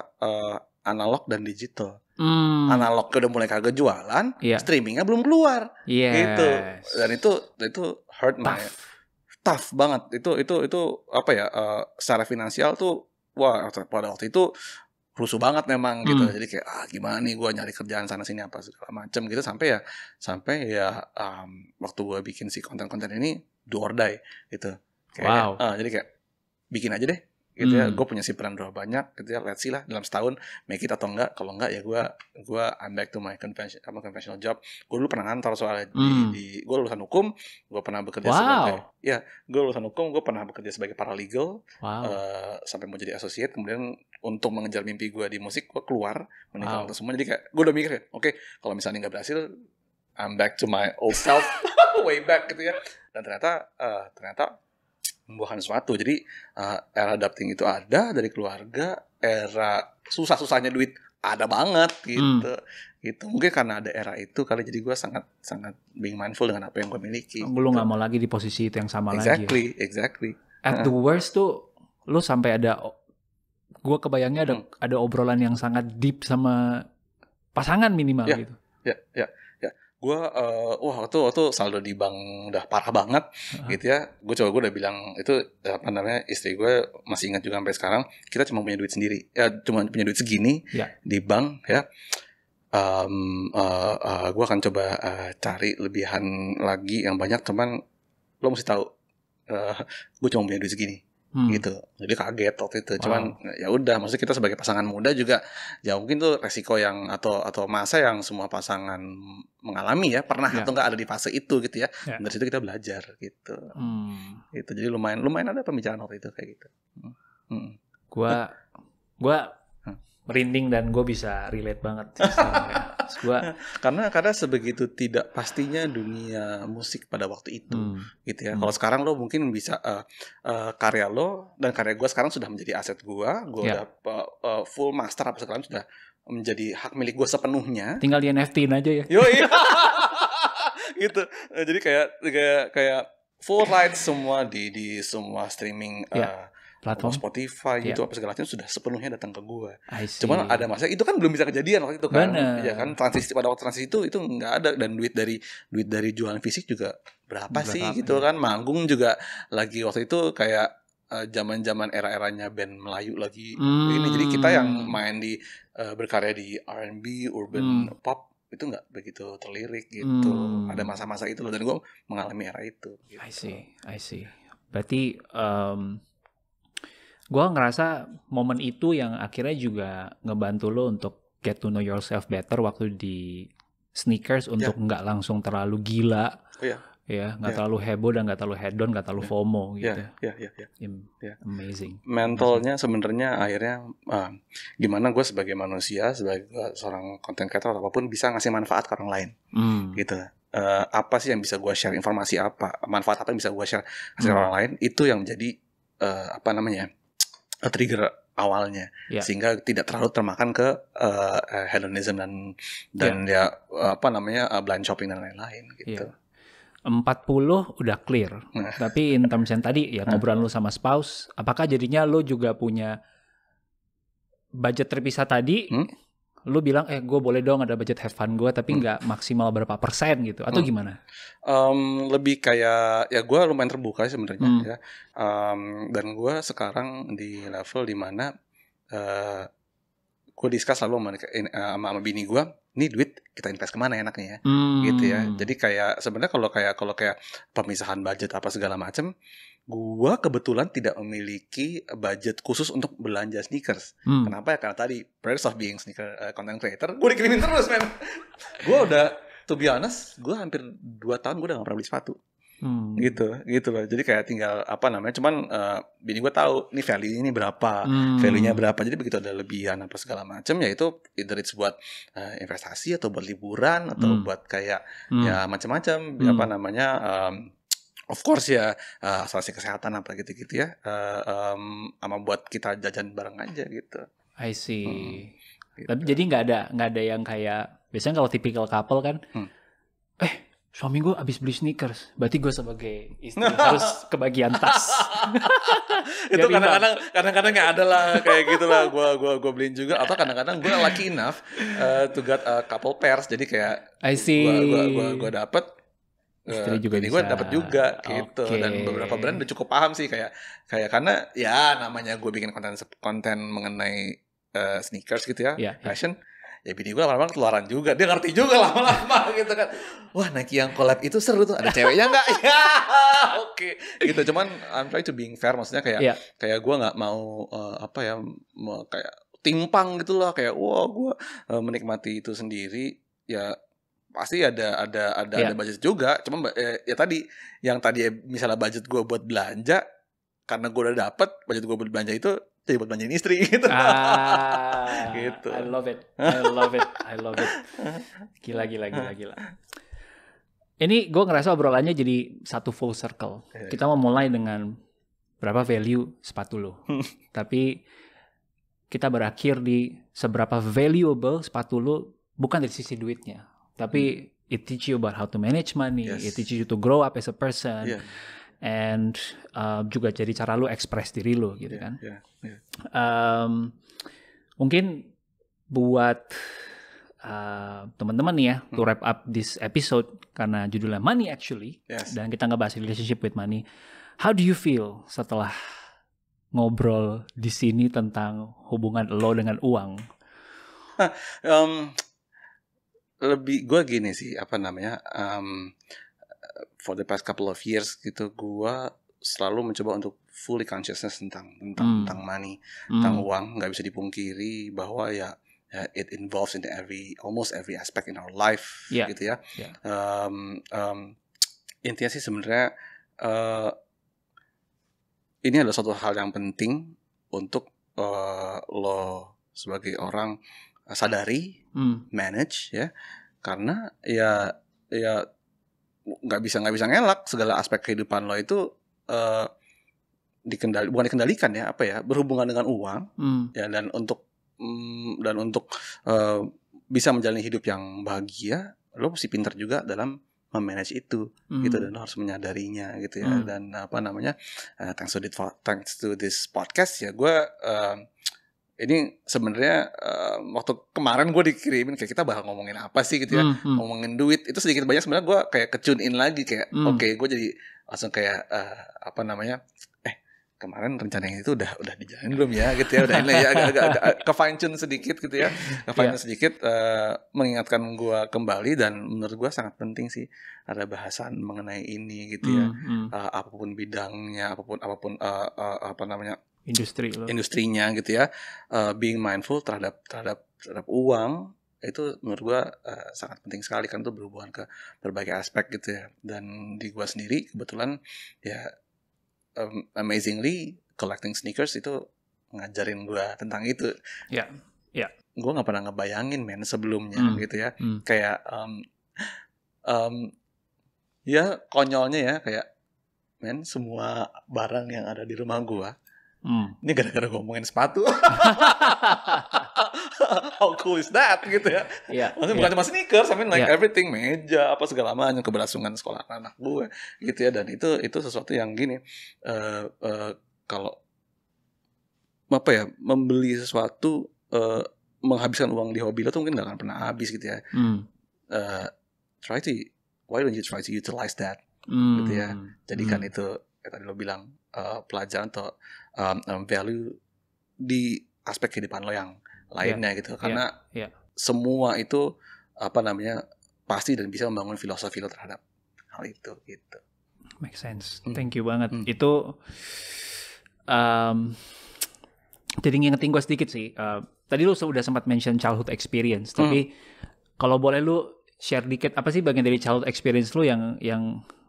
analog dan digital. Analog udah mulai kagak jualan, streamingnya belum keluar, gitu. Dan itu hurt my tough banget. Itu secara finansial tuh pada waktu itu rusuh banget memang gitu. Jadi kayak gimana nih gue nyari kerjaan sana sini apa segala macam gitu, sampai waktu gue bikin si konten-konten ini do or die gitu. Kayak, jadi kayak bikin aja deh gitu ya. Gue punya simpenan berapa banyak gitu ya, let's see lah dalam setahun make it atau enggak. Kalau enggak ya gue I'm back to my conventional job. Gue dulu pernah ngantor soalnya di gue lulusan hukum, gue pernah bekerja gue pernah bekerja sebagai paralegal sampai mau jadi associate. Kemudian untuk mengejar mimpi gue di musik, gue keluar meninggalkan itu semua. Jadi kayak gue udah mikir oke, kalau misalnya nggak berhasil, I'm back to my old self way back gitu ya. Dan ternyata membuahkan sesuatu. Jadi era adapting itu ada dari keluarga, era susah-susahnya duit ada banget gitu. Gitu. Mungkin karena ada era itu kali, jadi gue sangat being mindful dengan apa yang gue miliki. Lu nggak mau lagi di posisi itu yang sama lagi. Exactly. At the worst tuh, lu sampai gue kebayangnya ada obrolan yang sangat deep sama pasangan minimal gitu. Ya. Gue waktu saldo di bank udah parah banget gitu ya. Gue udah bilang itu apa namanya, istri gue masih ingat juga sampai sekarang, kita cuma punya duit sendiri ya, cuma punya duit segini di bank ya. Gue akan coba cari lebihan lagi yang banyak, cuman lo mesti tahu gue cuma punya duit segini. Gitu, jadi kaget waktu itu. Cuman ya udah, maksudnya kita sebagai pasangan muda juga ya mungkin tuh resiko yang atau masa yang semua pasangan mengalami ya, pernah atau nggak ada di fase itu gitu ya. Dari situ kita belajar gitu. Gitu, jadi lumayan ada pembicaraan waktu itu kayak gitu. Gue merinding dan gue bisa relate banget. Karena sebegitu tidak pastinya dunia musik pada waktu itu gitu ya. Kalau sekarang lo mungkin bisa karya lo dan karya gue sekarang sudah menjadi aset gue udah full master apa sekarang, sudah menjadi hak milik gue sepenuhnya. Tinggal di NFT-in aja ya. Yoi. Gitu. Jadi kayak full rights semua di semua streaming platform, Spotify, YouTube apa segala macam sudah sepenuhnya datang ke gue. Cuman ada masa itu kan belum bisa kejadian waktu itu kan. Ya kan, pada waktu transisi itu nggak ada, dan duit dari jualan fisik juga berapa sih gitu kan. Manggung juga lagi waktu itu kayak zaman-zaman era-eranya band Melayu lagi ini. Jadi kita yang main di berkarya di R&B, urban pop itu nggak begitu terlirik gitu. Ada masa-masa itu loh, dan gue mengalami era itu gitu. I see. Berarti gue ngerasa momen itu yang akhirnya juga ngebantu lo untuk get to know yourself better waktu di sneakers, untuk nggak langsung terlalu gila, nggak terlalu heboh dan nggak terlalu hedon, nggak terlalu FOMO gitu. Amazing. Mentalnya sebenarnya akhirnya gimana gue sebagai manusia, sebagai seorang content creator atau apapun, bisa ngasih manfaat ke orang lain gitu. Apa sih yang bisa gue share, informasi apa, manfaat apa yang bisa gue share ke orang lain, itu yang menjadi trigger awalnya, sehingga tidak terlalu termakan ke hedonism dan blind shopping dan lain-lain gitu. 40 udah clear. Tapi in terms yang tadi ngobrol lu sama spouse, apakah jadinya lu juga punya budget terpisah tadi? Lu bilang gue boleh dong ada budget have fun gue, tapi nggak maksimal berapa persen gitu, atau gimana? Lebih kayak ya gue lumayan terbuka sebenarnya ya. Dan gue sekarang di level dimana gue discuss selalu sama bini gue, ini duit kita invest kemana enaknya ya, gitu ya. Jadi kayak sebenarnya kalau kayak pemisahan budget apa segala macam, gue kebetulan tidak memiliki budget khusus untuk belanja sneakers. Kenapa ya? Karena tadi perks of being sneaker content creator, gue dikirimin terus men. Gue udah, to be honest, gue hampir 2 tahun gue udah gak pernah beli sepatu. Gitu loh. Jadi kayak tinggal cuman bini gue tahu nih value ini berapa, value-nya berapa. Jadi begitu ada lebihan apa segala macam, ya itu either it's buat investasi atau buat liburan atau buat kayak ya macam-macam of course ya asuransi kesehatan apa gitu-gitu ya, sama buat kita jajan bareng aja gitu. I see. Gitu. Tapi jadi nggak ada yang kayak biasanya kalau typical couple kan, suami gue abis beli sneakers, berarti gue sebagai istri harus kebagian tas. Itu kadang-kadang nggak ada lah kayak gitulah. Gue beliin juga, atau kadang-kadang gue lucky enough to get a couple pairs. Jadi kayak I see. Gue dapet. Istri juga ini gue dapat juga gitu. Dan beberapa brand udah cukup paham sih kayak karena ya namanya gue bikin konten mengenai sneakers gitu ya, fashion. Ya bini gue lama-lama ketularan juga, dia ngerti juga lama-lama gitu kan. Wah, Nike yang collab itu seru tuh, ada ceweknya nggak? Ya oke. Gitu. Cuman I'm trying to being fair, maksudnya kayak gue nggak mau kayak timpang gitu loh, kayak gue menikmati itu sendiri. Ya pasti ada budget juga. Cuma ya tadi misalnya budget gue buat belanja, karena gue udah dapet budget gue buat belanja itu jadi buat belanjain istri gitu. Gitu. I love it. Gila. Ini gue ngerasa obrolannya jadi satu full circle. Kita mau mulai dengan berapa value sepatu lo. Tapi kita berakhir di seberapa valuable sepatu lo, bukan dari sisi duitnya, tapi it teach you about how to manage money, it teach you to grow up as a person, and juga jadi cara lo express diri lo gitu kan. Mungkin buat teman-teman nih ya, to wrap up this episode, karena judulnya Money Actually, dan kita ngebahas relationship with money. How do you feel setelah ngobrol di sini tentang hubungan lo dengan uang? Lebih gue gini sih, for the past couple of years gitu, gue selalu mencoba untuk fully consciousness tentang money, tentang uang. Nggak bisa dipungkiri bahwa ya it involves in almost every aspect in our life, gitu ya. Intinya sih sebenarnya ini adalah suatu hal yang penting untuk lo sebagai orang sadari, manage ya, karena ya nggak bisa ngelak segala aspek kehidupan lo itu bukan dikendalikan ya, berhubungan dengan uang, ya, dan untuk bisa menjalani hidup yang bahagia, lo mesti pintar juga dalam memanage itu, gitu, dan lo harus menyadarinya gitu ya. Dan thanks to this podcast ya, gue ini sebenarnya waktu kemarin gue dikirimin kayak kita bakal ngomongin apa sih gitu ya, ngomongin duit itu sedikit banyak sebenarnya gue kayak ke-tune in lagi kayak oke, gue jadi langsung kayak kemarin rencananya itu udah dijalanin belum ya gitu ya, udah ini ya agak ke fine tune sedikit gitu ya, sedikit mengingatkan gue kembali, dan menurut gue sangat penting sih ada bahasan mengenai ini gitu ya. Apapun bidangnya, apapun industrinya gitu ya, being mindful terhadap uang itu menurut gue sangat penting sekali, kan itu berhubungan ke berbagai aspek gitu ya. Dan di gue sendiri kebetulan ya amazingly collecting sneakers itu ngajarin gue tentang itu. Gue nggak pernah ngebayangin sebelumnya gitu ya, kayak ya konyolnya ya, kayak semua barang yang ada di rumah gue ini gara-gara ngomongin sepatu. How cool is that gitu ya. Maksudnya bukan cuma sneakers, everything, meja apa segala macam, keberlangsungan sekolah anak gue gitu ya. Dan itu sesuatu yang gini, kalau membeli sesuatu, menghabiskan uang di hobi lo tuh mungkin gak akan pernah habis gitu ya. Why don't you try to utilize that gitu ya. Jadikan itu kayak tadi lo bilang pelajaran atau value di aspek kehidupan lo yang lainnya gitu, karena semua itu pasti dan bisa membangun filosofi lo terhadap hal itu gitu. Make sense. Thank you banget. Itu jadi ngingetin gue sedikit sih. Tadi lu sudah sempat mention childhood experience, tapi kalau boleh lu share dikit apa sih bagian dari childhood experience lu yang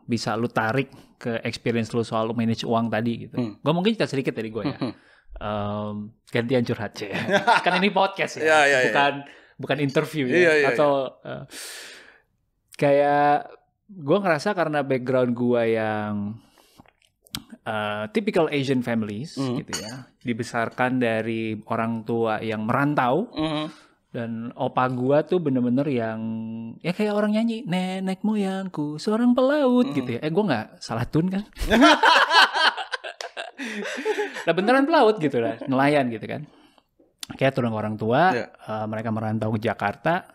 bisa lu tarik ke experience lu soal lu manage uang tadi gitu. Gue mungkin cerita sedikit dari gue ya. Gantian curhat ya. Kan ini podcast ya, bukan interview ya. Atau kayak gue ngerasa karena background gue yang typical Asian families gitu ya, dibesarkan dari orang tua yang merantau. Dan opa gua tuh bener-bener yang ya kayak orang nyanyi, nenek moyangku seorang pelaut gitu ya. Gua nggak salah tune kan? Nah beneran pelaut gitu lah, nelayan gitu kan. Kayak turun orang tua, mereka merantau ke Jakarta.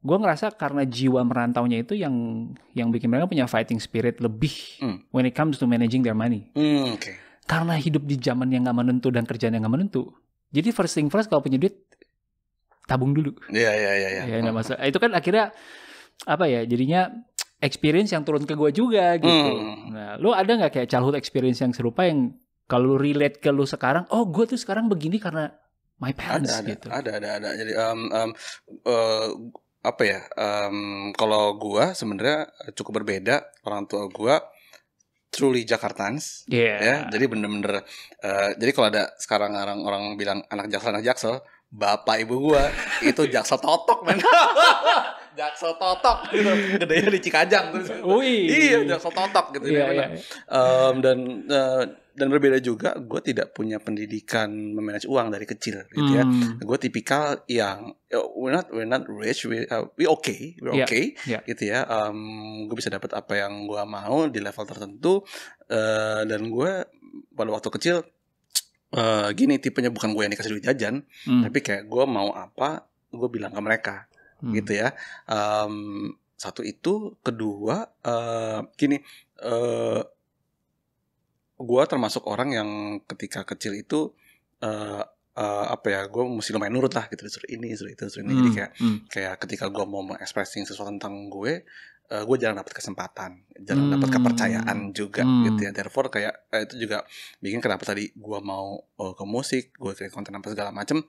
Gua ngerasa karena jiwa merantaunya itu yang bikin mereka punya fighting spirit lebih when it comes to managing their money. Karena hidup di zaman yang nggak menentu dan kerjaan yang nggak menentu. Jadi first thing first, kalau punya duit tabung dulu. Iya. Ya nggak masalah. Itu kan akhirnya jadinya experience yang turun ke gue juga gitu. Nah, lu ada nggak kayak childhood experience yang serupa yang kalau lu relate ke lu sekarang, oh gue tuh sekarang begini karena my parents gitu. Ada. Jadi kalau gue sebenarnya cukup berbeda. Orang tua gue truly Jakartans, ya. Jadi bener-bener. Jadi kalau ada sekarang orang bilang anak jaksel, bapak ibu gua itu Jaksel Totok, men. Jaksel Totok gitu. Gedenya di Cikajang tuh. Iya, Jaksel Totok gitu. Iya. Dan dan berbeda juga, gue tidak punya pendidikan memanage uang dari kecil gitu ya. Gue tipikal yang we're not rich, we okay gitu ya. Gue bisa dapat apa yang gue mau di level tertentu, dan gue pada waktu kecil gini tipenya, bukan gue yang dikasih duit jajan, tapi kayak gue mau apa gue bilang ke mereka gitu ya. Satu itu, kedua gini, gue termasuk orang yang ketika kecil itu apa ya, gue mesti lumayan nurut lah gitu, disuruh ini, disuruh itu, disuruh ini. Jadi kayak ketika gue mau mengekspresi sesuatu tentang gue jarang dapat kesempatan, jarang dapat kepercayaan juga gitu ya. Therefore kayak itu juga bikin kenapa tadi gue mau ke musik, gue ke konten apa segala macem,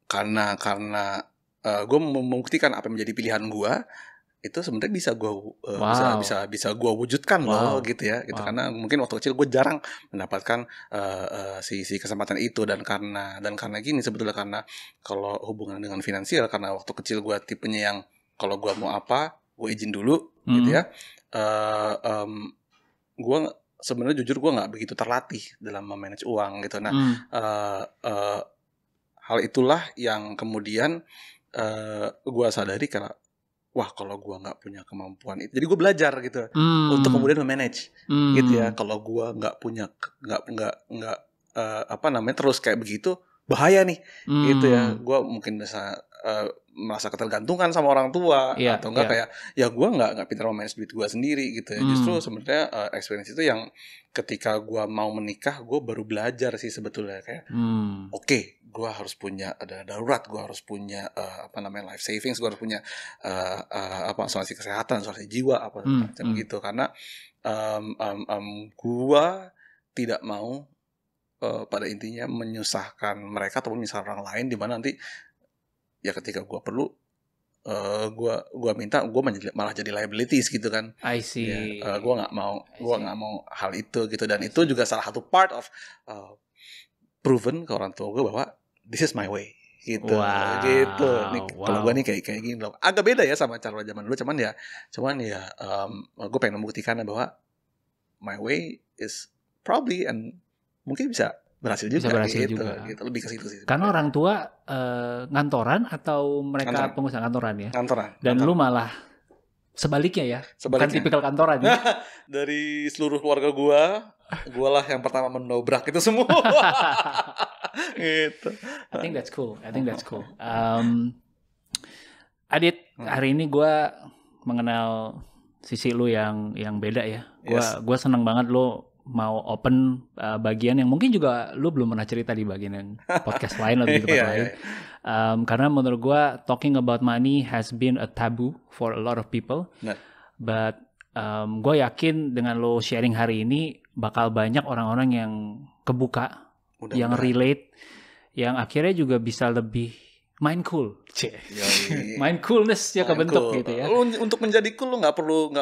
karena gue membuktikan apa yang menjadi pilihan gue itu sebenarnya bisa gue bisa gue wujudkan loh gitu ya gitu. Karena mungkin waktu kecil gue jarang mendapatkan si kesempatan itu, dan karena gini sebetulnya, karena kalau hubungan dengan finansial, karena waktu kecil gue tipenya yang kalau gue mau apa gue izin dulu gitu ya. Gue sebenarnya jujur gue nggak begitu terlatih dalam memanage uang gitu. Nah hal itulah yang kemudian gue sadari karena wah, kalau gue nggak punya kemampuan itu, jadi gue belajar gitu untuk kemudian memanage gitu ya. Kalau gue nggak punya nggak apa namanya terus kayak begitu, bahaya nih gitu ya. Gue mungkin bisa merasa ketergantungan sama orang tua, atau enggak kayak ya gue nggak pintar memanage duit gue sendiri gitu ya. Justru sebenarnya experience itu yang ketika gue mau menikah gue baru belajar sih sebetulnya kayak oke, gue harus punya ada darurat, gue harus punya apa namanya life savings, gue harus punya apa asuransi kesehatan, asuransi jiwa apa macam gitu. Karena gue tidak mau pada intinya menyusahkan mereka ataupun misalnya orang lain, di mana nanti ya ketika gue perlu gue minta gue malah jadi liabilities gitu kan. I see. Ya, gue nggak mau hal itu gitu. Dan itu juga salah satu part of proven ke orang tua gue bahwa this is my way gitu. Gitu. Kalau gue nih kayak gini loh. Agak beda ya sama cara zaman dulu, cuman ya gue pengen membuktikan bahwa my way is probably and mungkin bisa berhasil juga gitu. Lebih ke situ sih. Karena orang tua ngantoran atau mereka pengusaha kantoran ya? Kantoran. Dan lu malah sebaliknya ya? Bukan tipikal kantoran ya? Dari seluruh keluarga gue lah yang pertama mendobrak itu semua. Gitu. I think that's cool. Adit, hari ini gue mengenal sisi lu yang beda ya. Gue seneng banget lu mau open bagian yang mungkin juga lu belum pernah cerita di bagian yang podcast lain atau di tempat lain. Karena menurut gue talking about money has been a taboo for a lot of people. But gue yakin dengan lo sharing hari ini bakal banyak orang-orang yang kebuka, yang relate, yang akhirnya juga bisa lebih mindful, mindfulness ya kebentuk gitu ya. Untuk menjadi cool lo nggak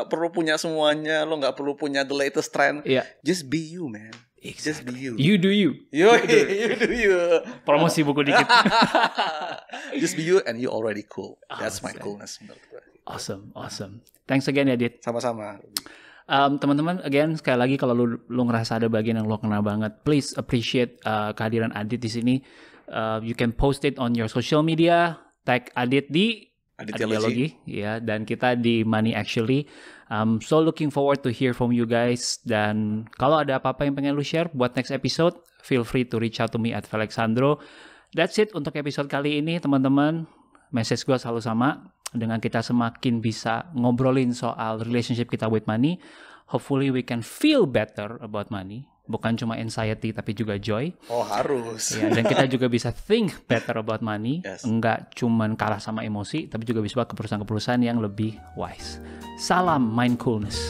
perlu punya semuanya, lo nggak perlu punya the latest trend. Just be you, man. Exactly. Just be you. You do you. You do you. Promosi buku dikit. Just be you and you already cool. That's my coolness. Awesome. Thanks again ya, Dit. Sama-sama. Teman-teman, again sekali lagi kalau lu ngerasa ada bagian yang lo kena banget, please appreciate kehadiran Adit di sini. You can post it on your social media, tag Adit di Adiologi, ya, dan kita di Money Actually. So looking forward to hear from you guys. Dan kalau ada apa-apa yang pengen lu share buat next episode, feel free to reach out to me at Felixandro. That's it untuk episode kali ini, teman-teman. Message gue selalu sama. Dengan kita semakin bisa ngobrolin soal relationship kita with money, hopefully we can feel better about money. Bukan cuma anxiety tapi juga joy. Oh, harus. Ya, dan kita juga bisa think better about money. Enggak cuma kalah sama emosi, tapi juga bisa buat keputusan-keputusan yang lebih wise. Salam mindfulness.